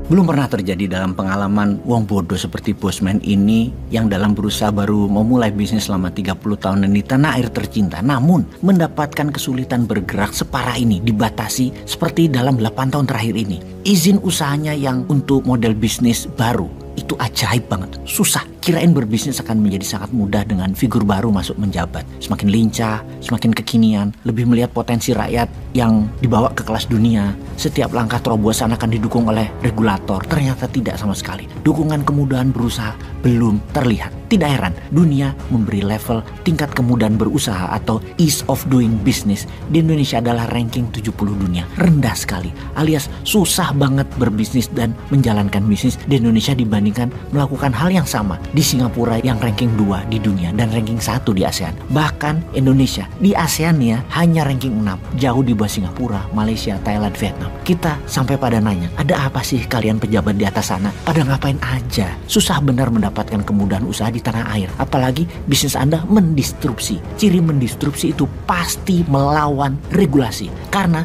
Belum pernah terjadi dalam pengalaman wong bodoh seperti Bosman ini yang dalam berusaha baru memulai bisnis selama 30 tahun dan di tanah air tercinta, namun mendapatkan kesulitan bergerak separah ini dibatasi seperti dalam 8 tahun terakhir ini. Izin usahanya yang untuk model bisnis baru itu ajaib banget, susah. Kirain berbisnis akan menjadi sangat mudah dengan figur baru masuk menjabat. Semakin lincah, semakin kekinian, lebih melihat potensi rakyat yang dibawa ke kelas dunia. Setiap langkah terobosan akan didukung oleh regulator. Ternyata tidak sama sekali. Dukungan kemudahan berusaha belum terlihat. Tidak heran, dunia memberi level tingkat kemudahan berusaha atau ease of doing business di Indonesia adalah ranking 70 dunia. Rendah sekali, alias susah banget berbisnis dan menjalankan bisnis di Indonesia dibandingkan melakukan hal yang sama di Singapura yang ranking 2 di dunia dan ranking 1 di ASEAN. Bahkan Indonesia di ASEAN ya hanya ranking 6, jauh di bawah Singapura, Malaysia, Thailand, Vietnam. Kita sampai pada nanya, ada apa sih kalian pejabat di atas sana? Pada ngapain aja? Susah benar mendapatkan kemudahan usaha di tanah air. Apalagi bisnis Anda mendistrupsi. Ciri mendistrupsi itu pasti melawan regulasi. Karena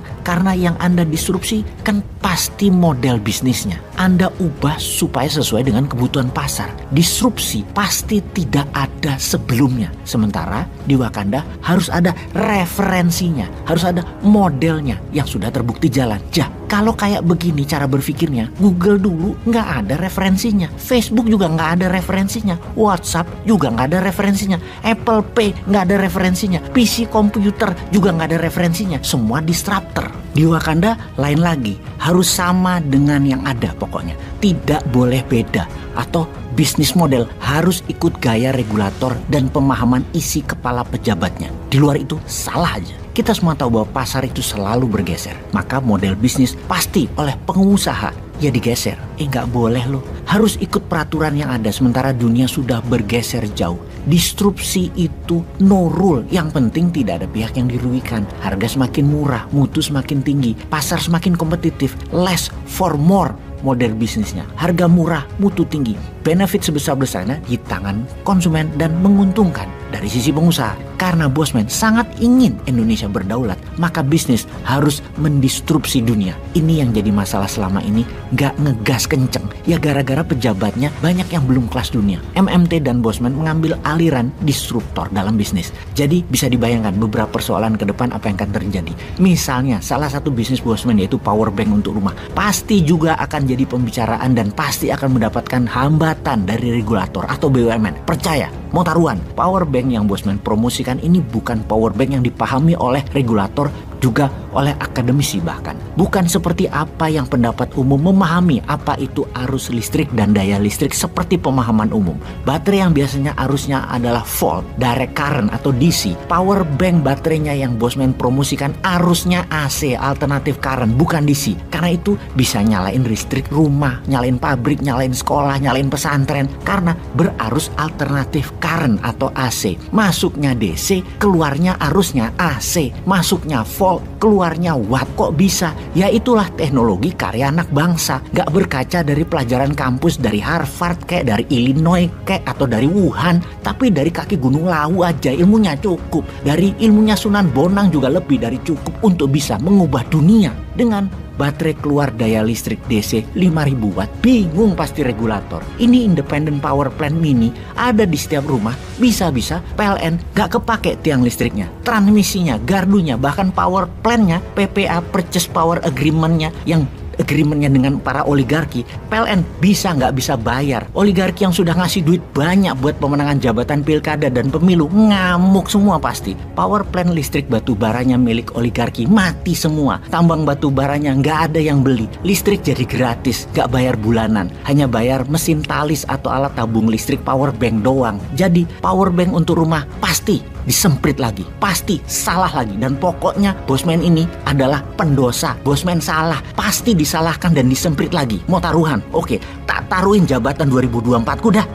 yang Anda disrupsi kan pasti model bisnisnya. Anda ubah supaya sesuai dengan kebutuhan pasar. Disrupsi pasti tidak ada sebelumnya. Sementara di Wakanda harus ada referensinya, harus ada modelnya yang sudah terbukti jalan. Kalau kayak begini cara berpikirnya, Google dulu nggak ada referensinya, Facebook juga nggak ada referensinya, WhatsApp juga nggak ada referensinya, Apple Pay nggak ada referensinya, PC komputer juga nggak ada referensinya, semua disruptor. Di Wakanda lain lagi, harus sama dengan yang ada pokoknya, tidak boleh beda atau bisnis model harus ikut gaya regulator dan pemahaman isi kepala pejabatnya. Di luar itu salah aja. Kita semua tahu bahwa pasar itu selalu bergeser. Maka model bisnis pasti oleh pengusaha ya digeser. Nggak boleh loh. Harus ikut peraturan yang ada sementara dunia sudah bergeser jauh. Disrupsi itu no rule. Yang penting tidak ada pihak yang dirugikan. Harga semakin murah, mutu semakin tinggi, pasar semakin kompetitif. Less for more model bisnisnya. Harga murah, mutu tinggi. Benefit sebesar-besarnya di tangan konsumen dan menguntungkan dari sisi pengusaha. Karena Bosman sangat ingin Indonesia berdaulat, maka bisnis harus mendistrupsi dunia. Ini yang jadi masalah selama ini, gak ngegas kenceng. Ya gara-gara pejabatnya banyak yang belum kelas dunia. MMT dan Bosman mengambil aliran disruptor dalam bisnis. Jadi bisa dibayangkan beberapa persoalan ke depan apa yang akan terjadi. Misalnya salah satu bisnis Bosman yaitu power bank untuk rumah. Pasti juga akan jadi pembicaraan dan pasti akan mendapatkan hambatan dari regulator atau BUMN. Percaya, mau taruhan, power bank yang Bosman promosikan ini bukan power bank yang dipahami oleh regulator juga oleh akademisi bahkan. Bukan seperti apa yang pendapat umum memahami apa itu arus listrik dan daya listrik seperti pemahaman umum. Baterai yang biasanya arusnya adalah volt, direct current atau DC. Power bank baterainya yang Bosman promosikan arusnya AC, alternatif current, bukan DC. Karena itu bisa nyalain listrik rumah, nyalain pabrik, nyalain sekolah, nyalain pesantren. Karena berarus alternatif current atau AC. Masuknya DC, keluarnya arusnya AC. Masuknya volt, keluarnya watt. Kok bisa? Ya itulah teknologi karya anak bangsa. Gak berkaca dari pelajaran kampus dari Harvard kayak dari Illinois kayak atau dari Wuhan, tapi dari kaki Gunung Lawu aja ilmunya cukup. Dari ilmunya Sunan Bonang juga lebih dari cukup untuk bisa mengubah dunia. Dengan baterai keluar daya listrik DC 5000 watt, bingung pasti regulator. Ini independent power plant mini ada di setiap rumah, bisa-bisa PLN gak kepake tiang listriknya, transmisinya, gardunya, bahkan power plantnya, PPA purchase power agreementnya yang agreementnya dengan para oligarki, PLN bisa nggak bisa bayar. Oligarki yang sudah ngasih duit banyak buat pemenangan jabatan pilkada dan pemilu ngamuk semua pasti. Power plant listrik batu baranya milik oligarki mati semua. Tambang batu baranya nggak ada yang beli. Listrik jadi gratis, nggak bayar bulanan, hanya bayar mesin talis atau alat tabung listrik power bank doang. Jadi power bank untuk rumah pasti disemprit lagi, pasti salah lagi. Dan pokoknya Bosman ini adalah pendosa. Bosman salah, pasti disalahkan dan disemprit lagi. Mau taruhan? Oke, tak taruhin jabatan 2024 ku dah.